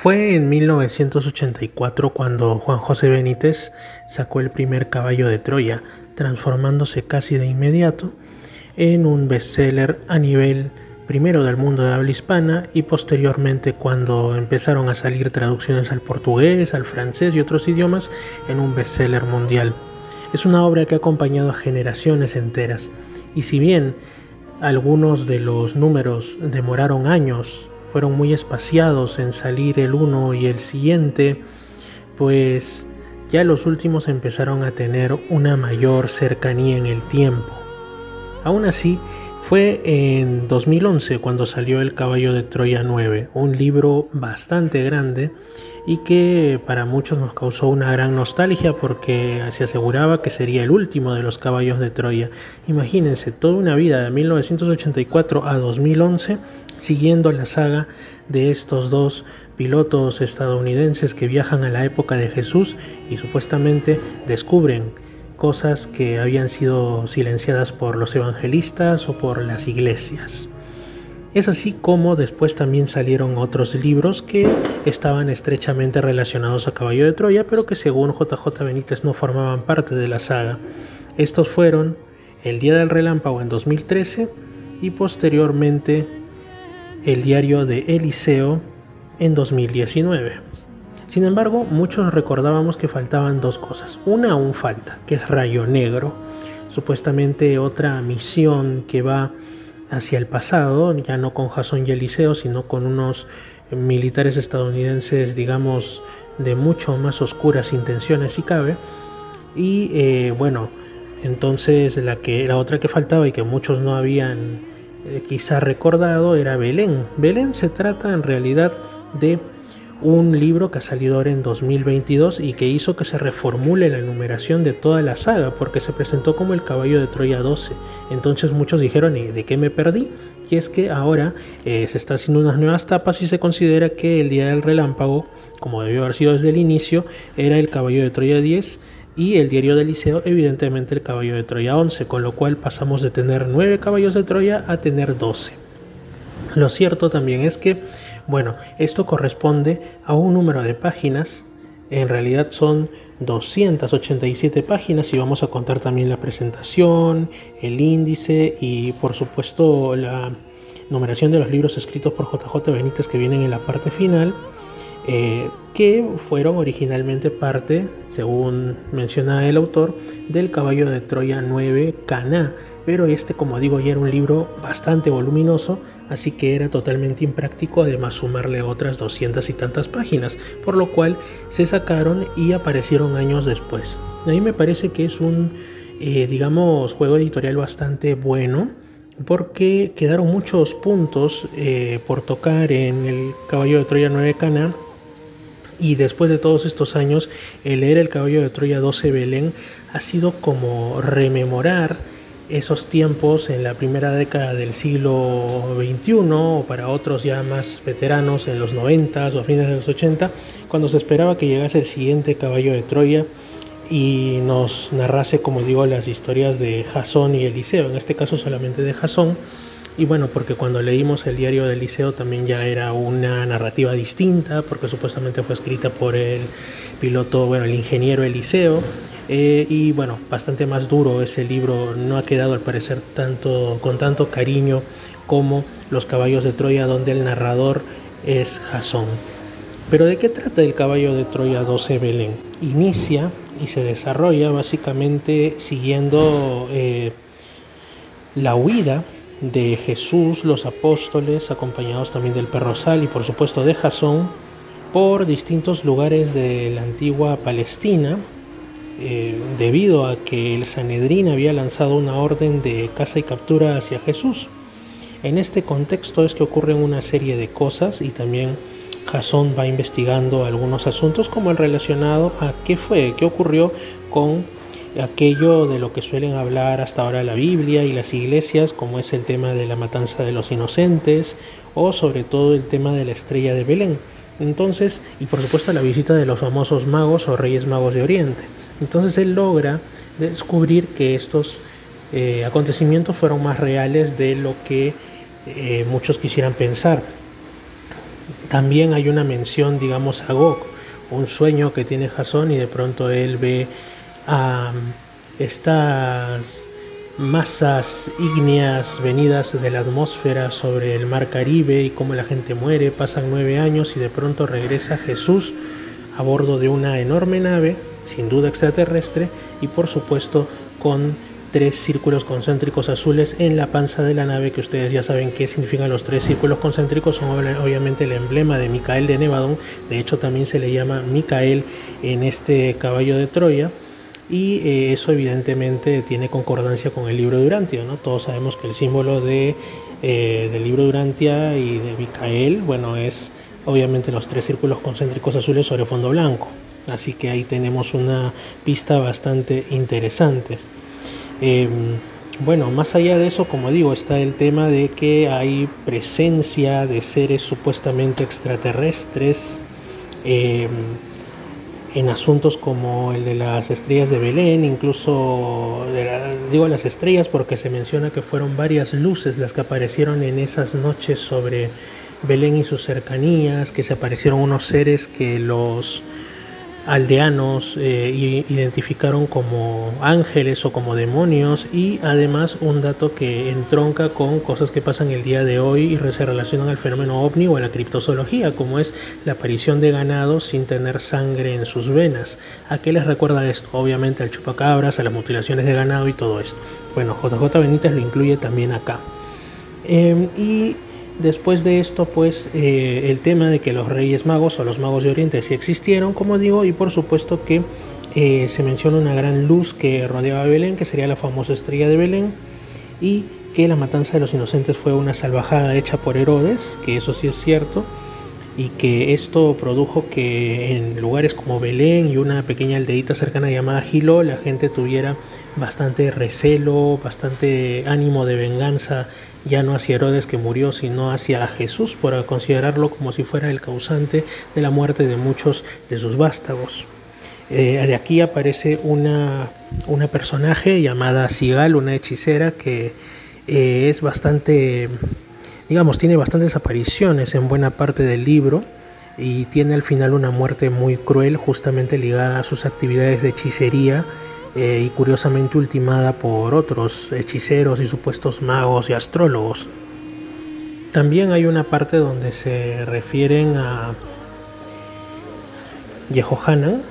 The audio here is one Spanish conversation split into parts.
Fue en 1984 cuando Juan José Benítez sacó el primer Caballo de Troya, transformándose casi de inmediato en un bestseller a nivel primero del mundo de habla hispana y posteriormente, cuando empezaron a salir traducciones al portugués, al francés y otros idiomas, en un bestseller mundial. Es una obra que ha acompañado a generaciones enteras, y si bien algunos de los números demoraron años, fueron muy espaciados en salir el uno y el siguiente, pues ya los últimos empezaron a tener una mayor cercanía en el tiempo. Aún así, fue en 2011 cuando salió El Caballo de Troya 9, un libro bastante grande y que para muchos nos causó una gran nostalgia porque se aseguraba que sería el último de los caballos de Troya. Imagínense, toda una vida de 1984 a 2011 siguiendo la saga de estos dos pilotos estadounidenses que viajan a la época de Jesús y supuestamente descubren cosas que habían sido silenciadas por los evangelistas o por las iglesias. Es así como después también salieron otros libros que estaban estrechamente relacionados a Caballo de Troya, pero que según JJ Benítez no formaban parte de la saga. Estos fueron El Día del Relámpago en 2013 y posteriormente El Diario de Eliseo en 2019. Sin embargo, muchos recordábamos que faltaban dos cosas. Una aún falta, que es Rayo Negro, supuestamente otra misión que va hacia el pasado, ya no con Jasón y Eliseo, sino con unos militares estadounidenses, digamos, de mucho más oscuras intenciones si cabe. Y bueno, entonces la otra que faltaba y que muchos no habían quizá recordado era Belén. Belén se trata en realidad de un libro que ha salido ahora en 2022 y que hizo que se reformule la numeración de toda la saga porque se presentó como El Caballo de Troya 12. Entonces muchos dijeron, ¿y de qué me perdí? Y es que ahora se está haciendo unas nuevas tapas y se considera que El Día del Relámpago, como debió haber sido desde el inicio, era El Caballo de Troya 10 y El Diario de Eliseo evidentemente El Caballo de Troya 11, con lo cual pasamos de tener 9 caballos de Troya a tener 12. Lo cierto también es que, bueno, esto corresponde a un número de páginas, en realidad son 287 páginas y vamos a contar también la presentación, el índice y por supuesto la numeración de los libros escritos por JJ Benítez que vienen en la parte final, que fueron originalmente parte, según menciona el autor, del Caballo de Troya 9 Caná, pero como digo, ya era un libro bastante voluminoso, así que era totalmente impráctico además sumarle otras 200 y tantas páginas, por lo cual se sacaron y aparecieron años después. A mí me parece que es un, digamos, juego editorial bastante bueno, porque quedaron muchos puntos por tocar en el Caballo de Troya 9 Caná. Y después de todos estos años, el leer El Caballo de Troya 12 Belén ha sido como rememorar esos tiempos en la primera década del siglo XXI, o para otros ya más veteranos en los 90 o a fines de los 80, cuando se esperaba que llegase el siguiente Caballo de Troya y nos narrase, como digo, las historias de Jasón y Eliseo, en este caso solamente de Jasón. Y bueno, porque cuando leímos El Diario de Eliseo también ya era una narrativa distinta, porque supuestamente fue escrita por el piloto, bueno, el ingeniero Eliseo, y bueno, bastante más duro ese libro, no ha quedado al parecer con tanto cariño como Los Caballos de Troya, donde el narrador es Jasón. Pero ¿de qué trata El Caballo de Troya 12 Belén? Inicia y se desarrolla básicamente siguiendo la huida de Jesús, los apóstoles, acompañados también del perro Sal y por supuesto de Jasón, por distintos lugares de la antigua Palestina, debido a que el Sanedrín había lanzado una orden de caza y captura hacia Jesús. En este contexto es que ocurren una serie de cosas y también Jasón va investigando algunos asuntos como el relacionado a qué ocurrió con aquello de lo que suelen hablar hasta ahora la Biblia y las iglesias, como es el tema de la matanza de los inocentes o sobre todo el tema de la estrella de Belén. Entonces, y por supuesto la visita de los famosos magos o reyes magos de Oriente. Entonces él logra descubrir que estos acontecimientos fueron más reales de lo que muchos quisieran pensar. También hay una mención, digamos, a Gog, un sueño que tiene Jasón y de pronto él ve a estas masas ígneas venidas de la atmósfera sobre el mar Caribe y cómo la gente muere. Pasan 9 años y de pronto regresa Jesús a bordo de una enorme nave, sin duda extraterrestre, y por supuesto con 3 círculos concéntricos azules en la panza de la nave, que ustedes ya saben qué significan los 3 círculos concéntricos. Son obviamente el emblema de Micael de Nevadón. De hecho también se le llama Micael en este caballo de Troya, y eso evidentemente tiene concordancia con el libro de Urantia, ¿no? Todos sabemos que el símbolo del libro de Urantia y de Micael, bueno, es obviamente los 3 círculos concéntricos azules sobre fondo blanco. Así que ahí tenemos una pista bastante interesante. Bueno, más allá de eso, como digo, está el tema de que hay presencia de seres supuestamente extraterrestres en asuntos como el de las estrellas de Belén, incluso digo las estrellas porque se menciona que fueron varias luces las que aparecieron en esas noches sobre Belén y sus cercanías, que se aparecieron unos seres que los aldeanos identificaron como ángeles o como demonios, y además un dato que entronca con cosas que pasan el día de hoy y se relacionan al fenómeno ovni o a la criptozoología, como es la aparición de ganado sin tener sangre en sus venas. ¿A qué les recuerda esto? Obviamente al chupacabras, a las mutilaciones de ganado y todo esto. Bueno, JJ Benítez lo incluye también acá. Y después de esto, pues el tema de que los Reyes Magos o los Magos de Oriente sí existieron, como digo, y por supuesto que se menciona una gran luz que rodeaba a Belén, que sería la famosa estrella de Belén, y que la matanza de los inocentes fue una salvajada hecha por Herodes, que eso sí es cierto, y que esto produjo que en lugares como Belén y una pequeña aldeita cercana llamada Gilo, la gente tuviera bastante recelo, bastante ánimo de venganza, ya no hacia Herodes que murió, sino hacia Jesús, por considerarlo como si fuera el causante de la muerte de muchos de sus vástagos. De aquí aparece una personaje llamada Sigal, una hechicera que es bastante, digamos, tiene bastantes apariciones en buena parte del libro, y tiene al final una muerte muy cruel, justamente ligada a sus actividades de hechicería, y curiosamente ultimada por otros hechiceros y supuestos magos y astrólogos. También hay una parte donde se refieren a Yehohanan,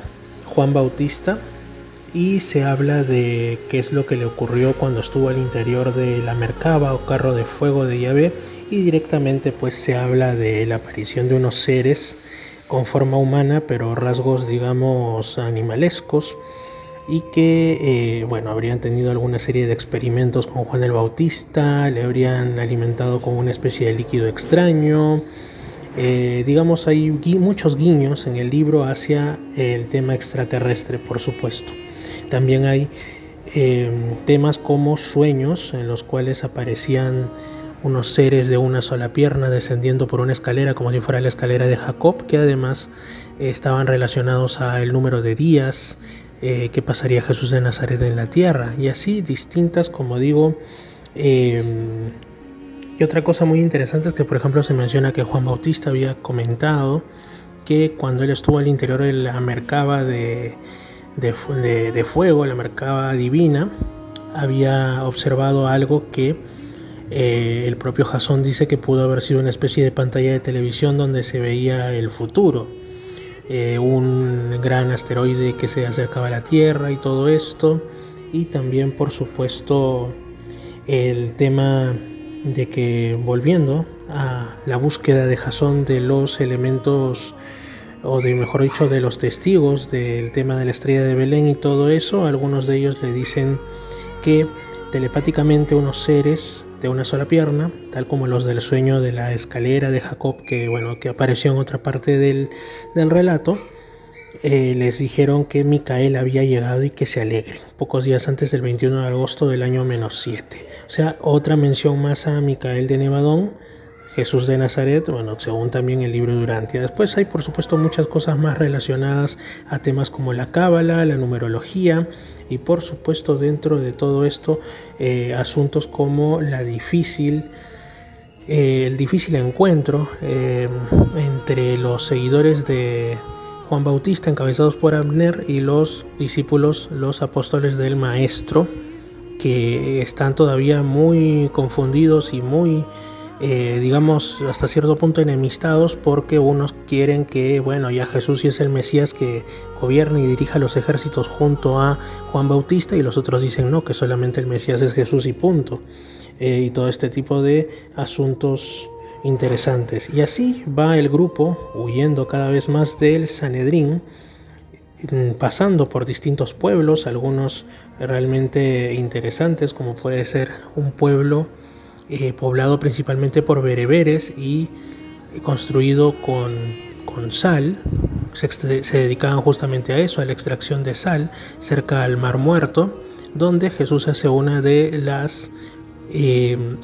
Juan Bautista, y se habla de qué es lo que le ocurrió cuando estuvo al interior de la Merkaba o carro de fuego de Yahvé, y directamente pues se habla de la aparición de unos seres con forma humana pero rasgos, digamos, animalescos, y que bueno, habrían tenido alguna serie de experimentos con Juan el Bautista, le habrían alimentado con una especie de líquido extraño. Digamos, hay muchos guiños en el libro hacia el tema extraterrestre, por supuesto. También hay temas como sueños en los cuales aparecían unos seres de una sola pierna descendiendo por una escalera como si fuera la escalera de Jacob, que además estaban relacionados al número de días que pasaría Jesús de Nazaret en la tierra, y así distintas, como digo. Y otra cosa muy interesante es que, por ejemplo, se menciona que Juan Bautista había comentado que cuando él estuvo al interior de la Merkaba de fuego, la Merkaba divina, había observado algo que el propio Jasón dice que pudo haber sido una especie de pantalla de televisión donde se veía el futuro, un gran asteroide que se acercaba a la Tierra y todo esto, y también por supuesto el tema de que, volviendo a la búsqueda de Jasón de los elementos, o de mejor dicho de los testigos del tema de la estrella de Belén y todo eso, algunos de ellos le dicen que telepáticamente unos seres de una sola pierna, tal como los del sueño de la escalera de Jacob, que bueno, que apareció en otra parte del relato, les dijeron que Micael había llegado y que se alegren, pocos días antes del 21 de agosto del año -7. O sea, otra mención más a Micael de Nevadón, Jesús de Nazaret, bueno, según también el libro de Urantia. Después hay, por supuesto, muchas cosas más relacionadas a temas como la cábala, la numerología, y por supuesto dentro de todo esto asuntos como la difícil el difícil encuentro entre los seguidores de Juan Bautista, encabezados por Abner, y los discípulos, los apóstoles del Maestro, que están todavía muy confundidos y muy, digamos, hasta cierto punto enemistados, porque unos quieren que, bueno, ya Jesús sí es el Mesías que gobierne y dirija los ejércitos junto a Juan Bautista, y los otros dicen no, que solamente el Mesías es Jesús y punto. Y todo este tipo de asuntos interesantes. Y así va el grupo huyendo cada vez más del Sanedrín, pasando por distintos pueblos, algunos realmente interesantes, como puede ser un pueblo poblado principalmente por bereberes y construido con sal. Se dedicaban justamente a eso, a la extracción de sal, cerca al Mar Muerto, donde Jesús hace una de las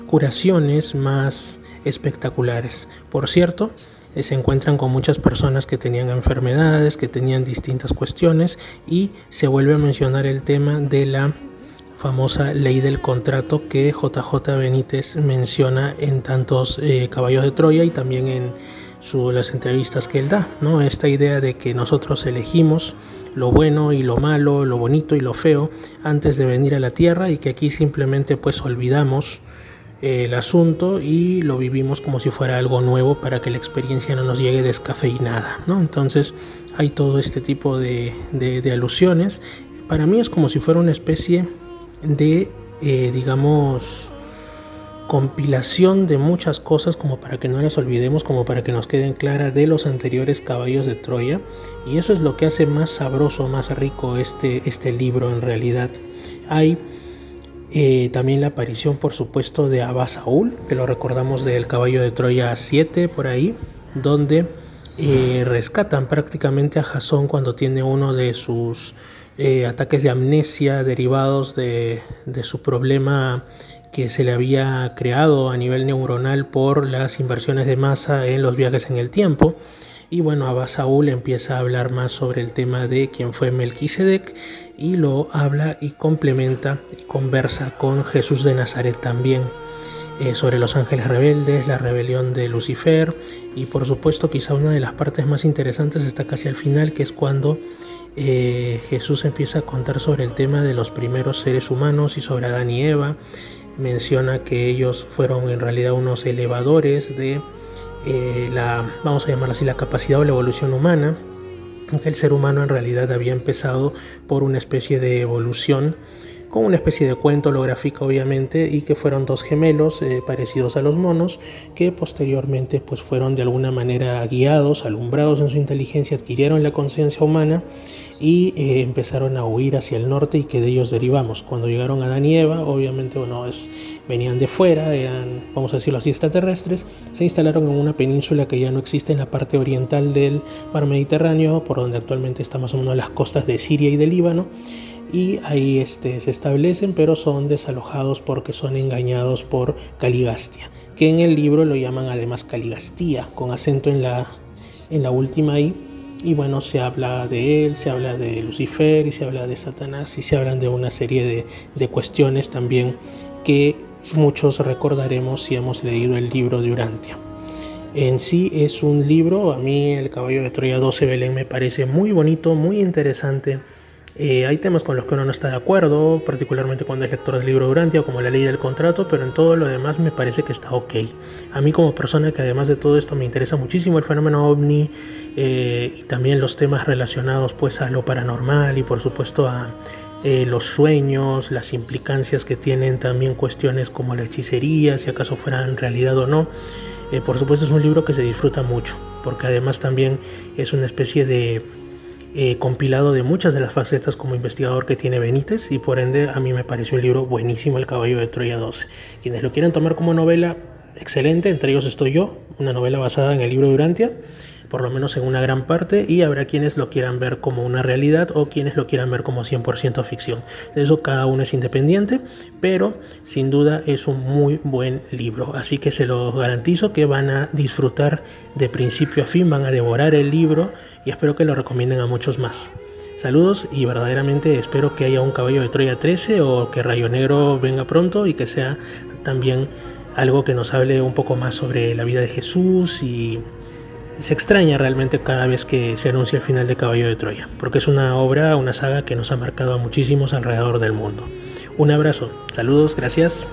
curaciones más espectaculares. Por cierto, se encuentran con muchas personas que tenían enfermedades, que tenían distintas cuestiones, y se vuelve a mencionar el tema de la famosa ley del contrato que JJ Benítez menciona en tantos Caballos de Troya y también en las entrevistas que él da, ¿no? Esta idea de que nosotros elegimos lo bueno y lo malo, lo bonito y lo feo antes de venir a la tierra, y que aquí simplemente pues olvidamos el asunto y lo vivimos como si fuera algo nuevo para que la experiencia no nos llegue descafeinada, ¿no? Entonces hay todo este tipo de alusiones. Para mí es como si fuera una especie de, digamos, compilación de muchas cosas, como para que no las olvidemos, como para que nos queden claras, de los anteriores Caballos de Troya, y eso es lo que hace más sabroso, más rico este libro en realidad. Hay también la aparición, por supuesto, de Abba Saúl, que lo recordamos del Caballo de Troya 7 por ahí, donde rescatan prácticamente a Jasón cuando tiene uno de sus ataques de amnesia derivados de su problema que se le había creado a nivel neuronal por las inversiones de masa en los viajes en el tiempo. Y bueno, Abba Saúl empieza a hablar más sobre el tema de quién fue Melquisedec, y lo habla y complementa y conversa con Jesús de Nazaret también, sobre los ángeles rebeldes, la rebelión de Lucifer, y por supuesto quizá una de las partes más interesantes está casi al final, que es cuando Jesús empieza a contar sobre el tema de los primeros seres humanos y sobre Adán y Eva. Menciona que ellos fueron en realidad unos elevadores de vamos a llamarlo así, la capacidad o la evolución humana, que el ser humano en realidad había empezado por una especie de evolución, con una especie de cuento holográfico obviamente, y que fueron dos gemelos parecidos a los monos, que posteriormente pues fueron de alguna manera guiados, alumbrados en su inteligencia, adquirieron la conciencia humana y empezaron a huir hacia el norte, y que de ellos derivamos. Cuando llegaron Adán y Eva, obviamente venían de fuera, eran, vamos a decirlo así, extraterrestres, se instalaron en una península que ya no existe en la parte oriental del mar Mediterráneo, por donde actualmente está más o menos las costas de Siria y de Líbano, y ahí se establecen, pero son desalojados porque son engañados por Caligastia, que en el libro lo llaman además Caligastía, con acento en la última I. Y bueno, se habla de él, se habla de Lucifer y se habla de Satanás, y se hablan de una serie de cuestiones también que muchos recordaremos si hemos leído el libro de Urantia. En sí es un libro, a mí el Caballo de Troya 12 Belén me parece muy bonito, muy interesante. Hay temas con los que uno no está de acuerdo, particularmente cuando es lector del libro de Urantia, como la ley del contrato, pero en todo lo demás me parece que está ok. A mí, como persona que además de todo esto me interesa muchísimo el fenómeno ovni, y también los temas relacionados pues a lo paranormal, y por supuesto a los sueños, las implicancias que tienen también cuestiones como la hechicería, si acaso fueran realidad o no. Por supuesto es un libro que se disfruta mucho, porque además también es una especie de compilado de muchas de las facetas como investigador que tiene Benítez, y por ende a mí me pareció un libro buenísimo, El Caballo de Troya 12. Quienes lo quieran tomar como novela, excelente, entre ellos estoy yo, una novela basada en el libro de Urantia, por lo menos en una gran parte, y habrá quienes lo quieran ver como una realidad o quienes lo quieran ver como 100% ficción. De eso cada uno es independiente, pero sin duda es un muy buen libro, así que se los garantizo que van a disfrutar de principio a fin, van a devorar el libro, y espero que lo recomienden a muchos más. Saludos, y verdaderamente espero que haya un Caballo de Troya 13 o que Rayo Negro venga pronto y que sea también algo que nos hable un poco más sobre la vida de Jesús, y se extraña realmente cada vez que se anuncia el final de Caballo de Troya, porque es una obra, una saga que nos ha marcado a muchísimos alrededor del mundo. Un abrazo, saludos, gracias.